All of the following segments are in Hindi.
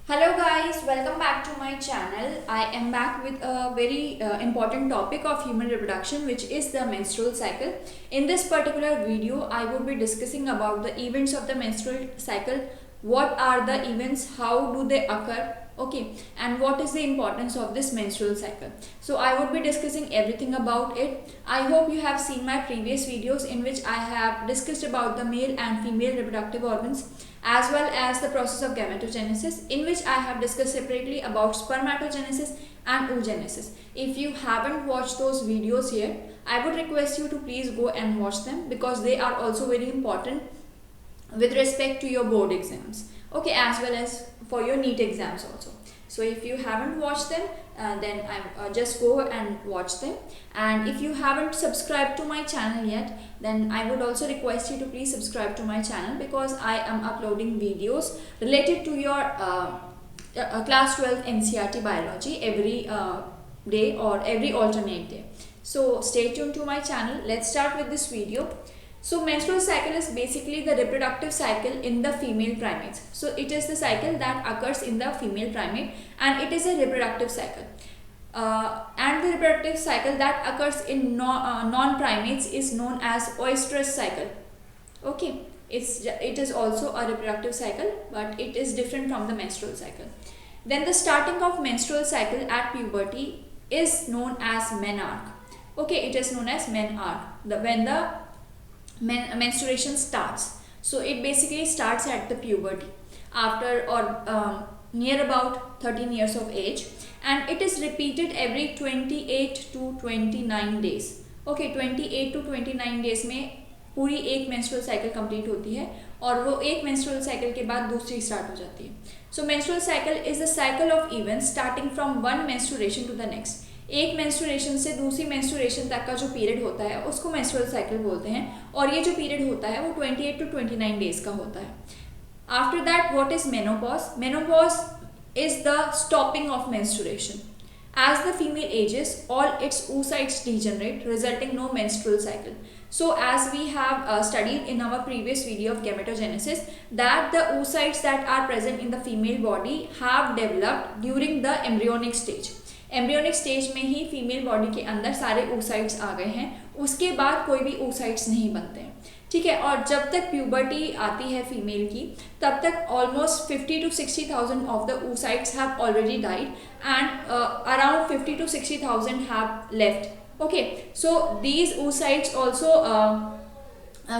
Hello guys, welcome back to my channel. I am back with a very important topic of human reproduction, which is the menstrual cycle. In this particular video, I would be discussing about the events of the menstrual cycle. What are the events, how do they occur, okay, and what is the importance of this menstrual cycle. So I would be discussing everything about it. I hope you have seen my previous videos in which I have discussed about the male and female reproductive organs, as well as the process of gametogenesis, in which I have discussed separately about spermatogenesis and oogenesis. If you haven't watched those videos yet, I would request you to please go and watch them, because they are also very important with respect to your board exams, okay, as well as for your NEET exams also. So if you haven't watched them, then just go and watch them. And if you haven't subscribed to my channel yet, then I would also request you to please subscribe to my channel, because I am uploading videos related to your class 12 NCERT biology every day or every alternate day. So stay tuned to my channel. Let's start with this video. So menstrual cycle is basically the reproductive cycle in the female primates. So it is the cycle that occurs in the female primate, and it is a reproductive cycle. And the reproductive cycle that occurs in non-primates is known as oestrus cycle. Okay, it is also a reproductive cycle, but it is different from the menstrual cycle. Then the starting of menstrual cycle at puberty is known as menarche. Okay, it is known as menarche. When the menstruation starts. So it basically starts at the puberty after or near about 13 years of age, and it is repeated every 28 to 29 days. Okay, 28 to 29 days में पूरी एक menstrual cycle complete होती है, और वो एक menstrual cycle के बाद दूसरी start हो जाती है. So menstrual cycle is the cycle of events starting from one menstruation to the next. एक मेंस्ट्रुएशन से दूसरी मेंस्ट्रुएशन तक का जो पीरियड होता है उसको मेंस्ट्रुअल साइकिल बोलते हैं, और ये जो पीरियड होता है वो 28 टू 29 डेज का होता है. After that what is menopause? Menopause is the stopping of menstruation. As the female ages, all its oocytes degenerate, resulting no menstrual cycle. So as we have studied in our previous video of gametogenesis, that the oocytes that are present in the female body have developed during the embryonic stage. Embryonic stage में ही फीमेल बॉडी के अंदर सारे oocytes आ गए हैं, उसके बाद कोई भी oocytes नहीं बनते हैं, ठीक है. और जब तक प्यूबर्टी आती है फीमेल की, तब तक almost 50 to 60,000 of the oocytes have already died, and around 50 to 60,000 have left. Okay, so these oocytes also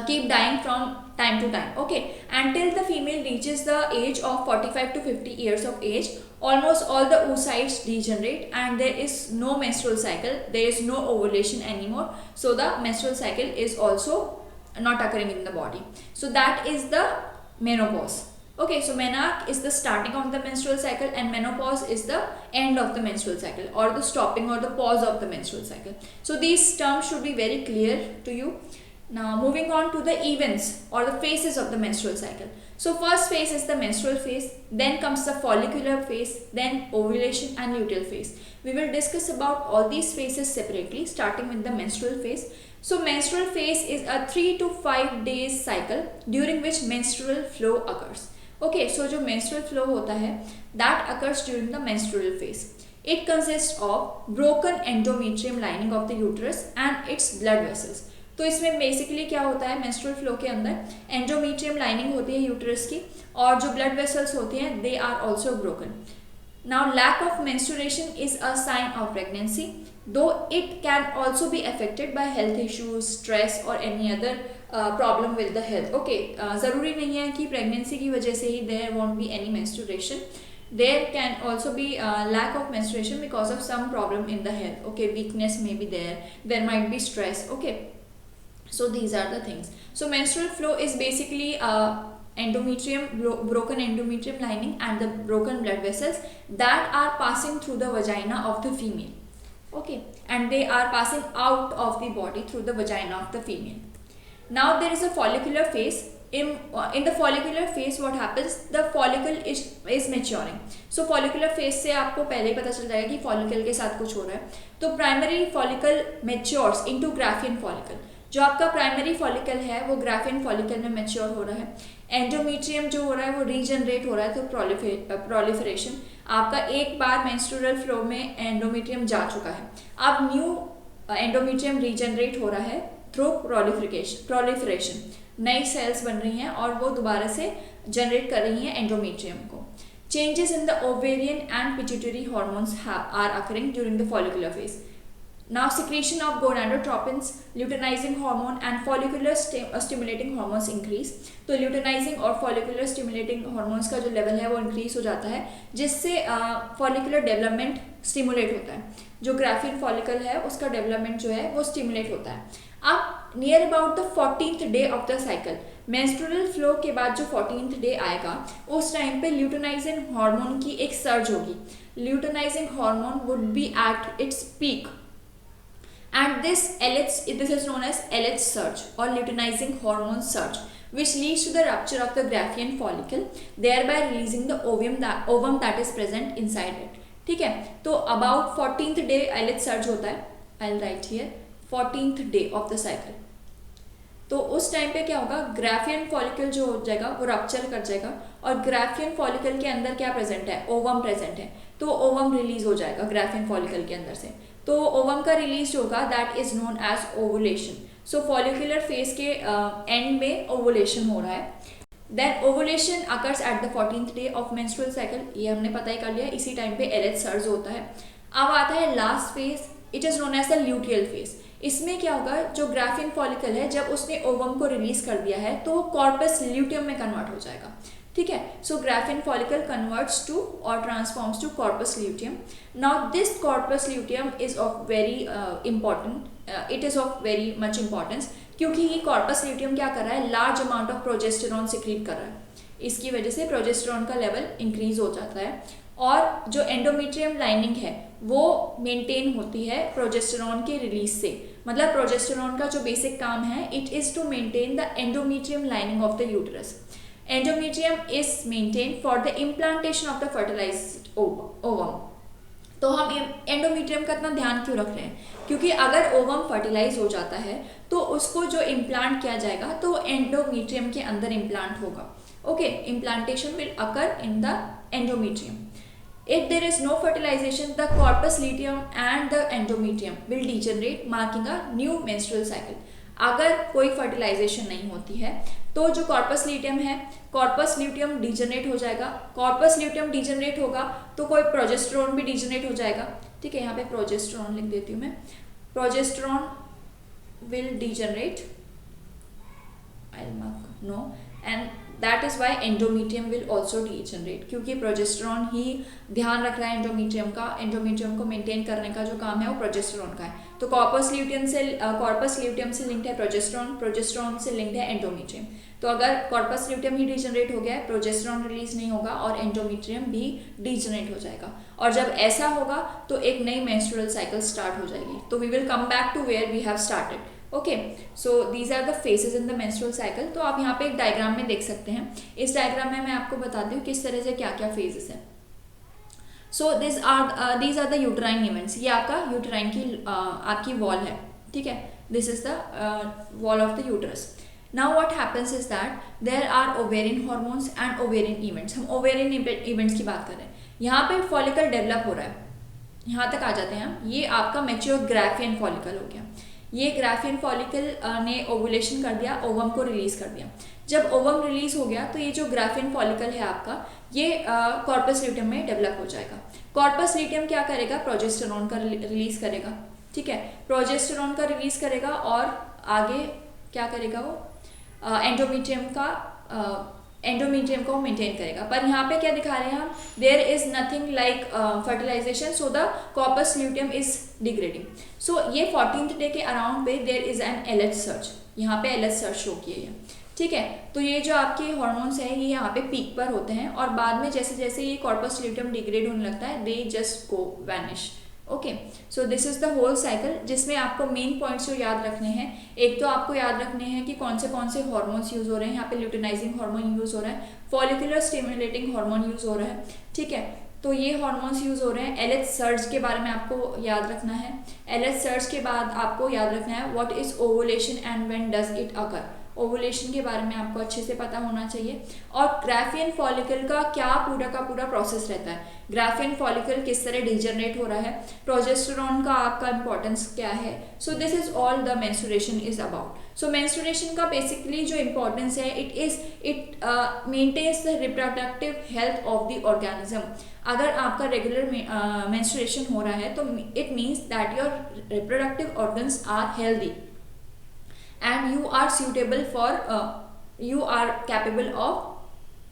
keep dying from time to time, okay, until the female reaches the age of 45 to 50 years of age. Almost all the oocytes degenerate and there is no menstrual cycle, there is no ovulation anymore, so the menstrual cycle is also not occurring in the body. So that is the menopause. Okay, so menarche is the starting of the menstrual cycle, and menopause is the end of the menstrual cycle, or the stopping or the pause of the menstrual cycle. So these terms should be very clear to you. Now moving on to the events or the phases of the menstrual cycle. So first phase is the menstrual phase, then comes the follicular phase, then ovulation and luteal phase. We will discuss about all these phases separately, starting with the menstrual phase. So menstrual phase is a 3 to 5 days cycle during which menstrual flow occurs. Okay, so जो menstrual flow होता है, that occurs during the menstrual phase. It consists of broken endometrium lining of the uterus and its blood vessels. तो इसमें बेसिकली क्या होता है, मेंस्ट्रुअल फ्लो के अंदर एंडोमेट्रियम लाइनिंग होती है यूटरस की, और जो ब्लड वेसल्स होती हैं they are also broken. Now lack of menstruation is a sign of pregnancy, though it can also be affected by health issues, stress और any other problem with the health. Okay, ज़रूरी नहीं है कि प्रेगनेंसी की वजह से ही there won't be any menstruation. There can also be lack of menstruation because of some problem in the health. Okay, weakness may be there, there might be stress. Okay, so these are the things. So menstrual flow is basically broken endometrium lining and the broken blood vessels that are passing through the vagina of the female. Okay, and they are passing out of the body through the vagina of the female. Now there is a follicular phase. In the follicular phase what happens, the follicle is maturing. So follicular phase से आपको पहले ही पता चल जाएगा कि follicle के साथ कुछ हो रहा है. तो primary follicle matures into Graafian follicle. जो आपका प्राइमरी फॉलिकल है वो ग्राफियन फॉलिकल में मैच्योर हो रहा है. एंडोमेट्रियम जो हो रहा है वो रीजनरेट हो रहा है तो प्रोलिफरेशन। आपका एक बार मेंस्ट्रुअल फ्लो में एंडोमेट्रियम जा चुका है, अब न्यू एंडोमेट्रियम रीजनरेट हो रहा है थ्रू प्रोलिफरेशन। नई सेल्स बन रही हैं और वो दोबारा से जनरेट कर रही हैं एंडोमेट्रियम को। Changes in the ovarian and pituitary hormones are occurring during the follicular phase. Now secretion of gonadotropins, luteinizing hormone and follicular stimulating hormones increase. तो luteinizing और follicular stimulating hormones का जो level है वो increase हो जाता है, जिससे follicular development stimulate होता है। जो ग्राफियन follicle है उसका development जो है वो stimulate होता है। अब near about the 14th day of the cycle, menstrual flow के बाद जो 14th डे आएगा उस टाइम पे ल्यूटेनाइजिंग हार्मोन की एक सर्ज होगी। Luteinising hormone would be at its peak and this is known as LH surge और luteinising hormone surge which leads to the rupture of the Graafian follicle, thereby releasing the ovum that is present inside it. ठीक है, तो about 14th day LH surge होता है। I'll write here 14th day of the cycle. तो उस टाइम पे क्या होगा, ग्राफियन फॉलिकल जो हो जाएगा वो रप्चर कर जाएगा और ग्राफियन फॉलिकल के अंदर क्या प्रेजेंट है, ओवम प्रेजेंट है, तो ओवम रिलीज हो जाएगा ग्राफियन फॉलिकल के अंदर से। तो ओवम का रिलीज होगा, that is known as ovulation. So follicular phase के एंड में ओवुलेशन हो रहा है। Then ovulation occurs at the 14th day of menstrual cycle, ये हमने पता ही कर लिया। इसी टाइम पे LH सर्ज होता है। अब आता है last phase, it is known as the luteal phase. इसमें क्या होगा, जो ग्राफियन फॉलिकल है जब उसने ओवम को रिलीज कर दिया है तो कॉर्पस ल्यूटियम में कन्वर्ट हो जाएगा। ठीक है, so Graafian follicle converts to or transforms to corpus luteum. Now this corpus luteum is of very important, it is of very much importance, क्योंकि ये कॉर्पस ल्यूटियम क्या कर रहा है, large amount of progesterone secrete कर रहा है। इसकी वजह से प्रोजेस्टेरॉन का लेवल इंक्रीज हो जाता है और जो एंडोमेट्रियम लाइनिंग है वो मेंटेन होती है प्रोजेस्टेरॉन के रिलीज से। मतलब प्रोजेस्टेरॉन का जो बेसिक काम है, it is to maintain the endometrium lining of the uterus. Endometrium is maintain for the implantation of the fertilised ovum. तो हम एंडोमेट्रियम का इतना ध्यान क्यों रख रहे हैं, क्योंकि अगर ओवम फर्टिलाइज हो जाता है तो उसको जो इम्प्लांट किया जाएगा तो एंडोमेट्रियम के अंदर इम्प्लांट होगा। Okay, implantation will occur in the endometrium. If there is no fertilization, the corpus luteum and the endometrium will degenerate, marking a new menstrual cycle. अगर कोई फर्टिलाइजेशन नहीं होती है तो जो कॉर्पस ल्यूटियम है, कॉर्पस ल्यूटियम डिजनरेट हो जाएगा। कॉर्पस ल्यूटियम डिजनरेट होगा तो कोई प्रोजेस्टेरॉन भी डिजनरेट हो जाएगा। ठीक है, यहाँ पे प्रोजेस्टेरॉन लिख देती हूँ मैं। Progesterone will degenerate, I mark no, and that is why endometrium will also degenerate, क्योंकि प्रोजेस्टेरॉन ही ध्यान रख रहा है एंडोमेट्रियम का। एंडोमेट्रियम को मेंटेन करने का जो काम है वो प्रोजेस्टेरॉन का है। तो कॉर्पस ल्यूटियम से लिंक्ड है प्रोजेस्टेरॉन, प्रोजेस्टेरॉन से लिंक्ड है एंडोमेट्रियम। तो अगर कॉर्पस ल्यूटियम ही डीजनरेट हो गया है, प्रोजेस्टेरॉन रिलीज नहीं होगा और एंडोमेट्रियम भी डीजनरेट हो जाएगा। और जब ऐसा होगा तो एक नई मेंस्ट्रुअल साइकिल स्टार्ट हो जाएगी। तो we will come back to where we have started. Okay, so these are the phases in the menstrual cycle. तो आप यहाँ पे एक डायग्राम में देख सकते हैं। इस डायग्राम में मैं आपको बताती हूँ किस तरह से क्या क्या फेजेस हैं। So these are the uterine events. ये आपका यूटराइन की आपकी वॉल है। ठीक है, this is the wall of the uterus. Now what happens is that there are ovarian hormones and ovarian events. हम ओवेरियन इवेंट्स की बात कर रहे हैं। यहाँ पे फॉलिकल डेवलप हो रहा है, यहाँ तक आ जाते हैं हम। ये आपका मैच्योर ग्राफियन फॉलिकल हो गया। ये ग्राफियन फॉलिकल ने ओवुलेशन कर दिया, ओवम को रिलीज कर दिया। जब ओवम रिलीज हो गया तो ये जो ग्राफियन फॉलिकल है आपका, ये कॉर्पस ल्यूटियम में डेवलप हो जाएगा। कॉर्पस ल्यूटियम क्या करेगा, प्रोजेस्टेरॉन का रिलीज करेगा। ठीक है, प्रोजेस्टेरॉन का रिलीज करेगा और आगे क्या करेगा वो, एंडोमेट्रियम को मेंटेन करेगा। पर यहाँ पे क्या दिखा रहे हैं हम, there is nothing like fertilisation, so the corpus luteum is degrading. So ये 14th डे के अराउंड पे there is an LH search. यहाँ पे LH सर्च शो किए हैं। ठीक है, तो ये जो आपके हॉर्मोन्स हैं ये यहाँ पे पीक पर होते हैं और बाद में जैसे जैसे ये कॉर्पस ल्यूटियम डिग्रेड होने लगता है, they just go vanish. Okay, so this is the whole cycle, जिसमें आपको मेन पॉइंट्स जो याद रखने हैं। एक तो आपको याद रखने हैं कि कौन से हार्मोन्स यूज हो रहे हैं। यहाँ पे ल्यूटेनाइजिंग हार्मोन यूज हो रहा है, फॉलिकुलर स्टिमुलेटिंग हार्मोन यूज हो रहा है। ठीक है, तो ये हार्मोन्स यूज हो रहे हैं। LH सर्ज के बारे में आपको याद रखना है। LH सर्ज के बाद आपको याद रखना है what is ovulation and when does it occur. Ovulation के बारे में आपको अच्छे से पता होना चाहिए, और ग्राफियन फॉलिकल का पूरा प्रोसेस रहता है, ग्राफियन फॉलिकल किस तरह डिजनरेट हो रहा है, प्रोजेस्टेरोन का आपका इंपॉर्टेंस क्या है. So this is all the menstruation is about. So menstruation का बेसिकली जो इंपॉर्टेंस है, it maintains the reproductive health of the organism. अगर आपका रेगुलर मेंस्ट्रुएशन हो रहा है तो it means that your reproductive organs are healthy and you are suitable for you are capable of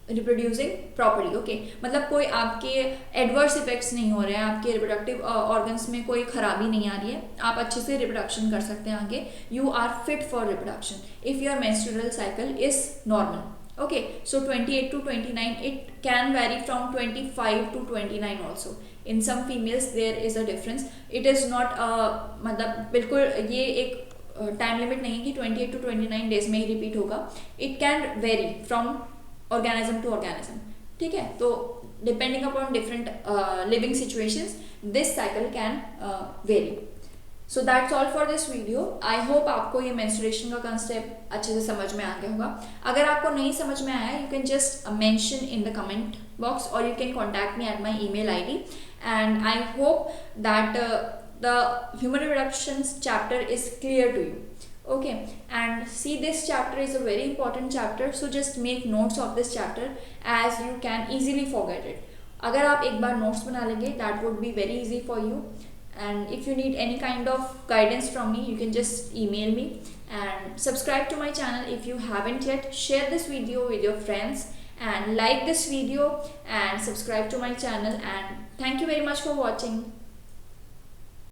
reproducing properly. Okay, मतलब कोई आपके एडवर्स इफेक्ट्स नहीं हो रहे हैं, आपके रिप्रोडक्टिव ऑर्गन्स में कोई खराबी नहीं आ रही है, आप अच्छे से रिप्रोडक्शन कर सकते हैं आगे. You are fit for reproduction if your menstrual cycle is normal. Okay, so 28 to 29, it can vary from 25 to 29 also. In some females there is a difference. It is not मतलब बिल्कुल ये एक टाइम लिमिट नहीं है कि 28 to 29 डेज में ही रिपीट होगा. It can vary from organism to organism. ठीक है, तो depending upon different living situations this cycle can vary. So that's all for this video. I hope आपको ये मेंस्ट्रुएशन का कंसेप्ट अच्छे से समझ में आ गया होगा. अगर आपको नहीं समझ में आया, you can just mention in the comment box और you can contact me at my email ID. And I hope that the human reproduction chapter is clear to you. Okay, and see, this chapter is a very important chapter, so just make notes of this chapter as you can easily forget it. अगर आप एक बार notes बना लेंगे, that would be very easy for you. And if you need any kind of guidance from me, you can just email me and subscribe to my channel if you haven't yet. Share this video with your friends and like this video and subscribe to my channel, and thank you very much for watching.